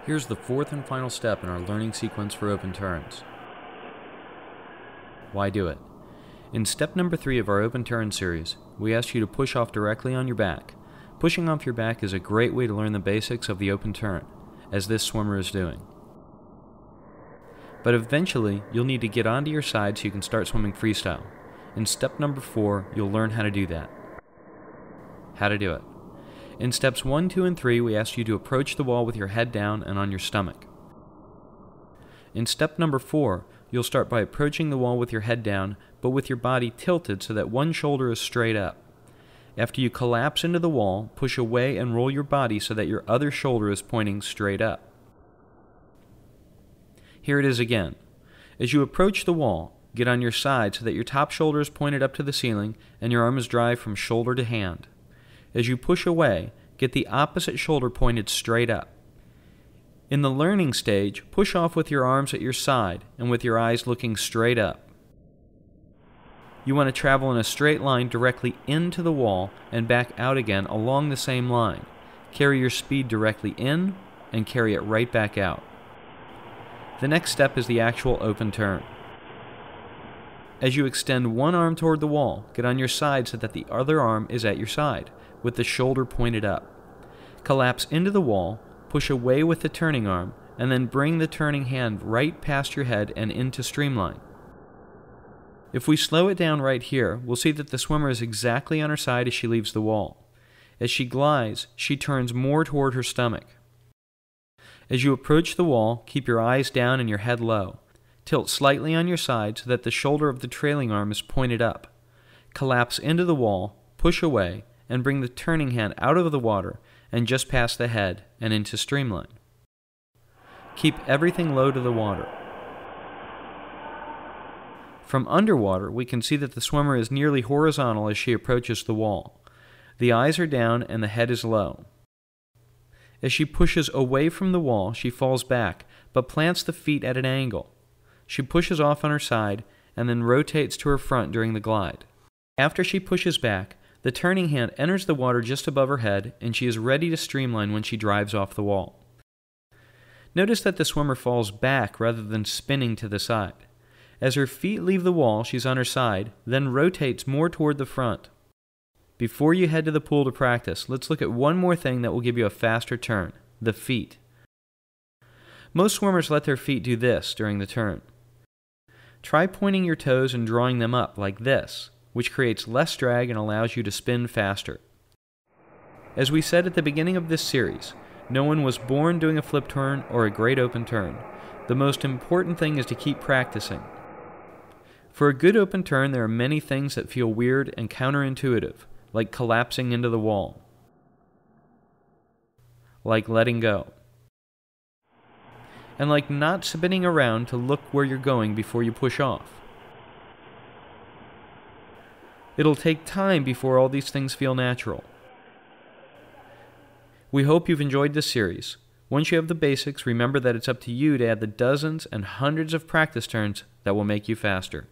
Here's the fourth and final step in our learning sequence for open turns. Why do it? In step number 3 of our open turn series, we asked you to push off directly on your back. Pushing off your back is a great way to learn the basics of the open turn, as this swimmer is doing. But eventually, you'll need to get onto your side so you can start swimming freestyle. In step number 4, you'll learn how to do that. How to do it. In steps 1, 2, and 3, we asked you to approach the wall with your head down and on your stomach. In step number 4, you'll start by approaching the wall with your head down, but with your body tilted so that one shoulder is straight up. After you collapse into the wall, push away and roll your body so that your other shoulder is pointing straight up. Here it is again. As you approach the wall, get on your side so that your top shoulder is pointed up to the ceiling and your arm is dry from shoulder to hand. As you push away, get the opposite shoulder pointed straight up. In the learning stage, push off with your arms at your side and with your eyes looking straight up. You want to travel in a straight line directly into the wall and back out again along the same line. Carry your speed directly in and carry it right back out. The next step is the actual open turn. As you extend one arm toward the wall, get on your side so that the other arm is at your side, with the shoulder pointed up. Collapse into the wall, push away with the turning arm, and then bring the turning hand right past your head and into streamline. If we slow it down right here, we'll see that the swimmer is exactly on her side as she leaves the wall. As she glides, she turns more toward her stomach. As you approach the wall, keep your eyes down and your head low. Tilt slightly on your side so that the shoulder of the trailing arm is pointed up. Collapse into the wall, push away, and bring the turning hand out of the water and just past the head and into streamline. Keep everything low to the water. From underwater, we can see that the swimmer is nearly horizontal as she approaches the wall. The eyes are down and the head is low. As she pushes away from the wall, she falls back, but plants the feet at an angle. She pushes off on her side and then rotates to her front during the glide. After she pushes back, the turning hand enters the water just above her head, and she is ready to streamline when she drives off the wall. Notice that the swimmer falls back rather than spinning to the side. As her feet leave the wall, she's on her side, then rotates more toward the front. Before you head to the pool to practice, let's look at one more thing that will give you a faster turn: the feet. Most swimmers let their feet do this during the turn. Try pointing your toes and drawing them up like this, which creates less drag and allows you to spin faster. As we said at the beginning of this series, no one was born doing a flip turn or a great open turn. The most important thing is to keep practicing. For a good open turn, there are many things that feel weird and counterintuitive, like collapsing into the wall, like letting go, and like not spinning around to look where you're going before you push off. It'll take time before all these things feel natural. We hope you've enjoyed this series. Once you have the basics, remember that it's up to you to add the dozens and hundreds of practice turns that will make you faster.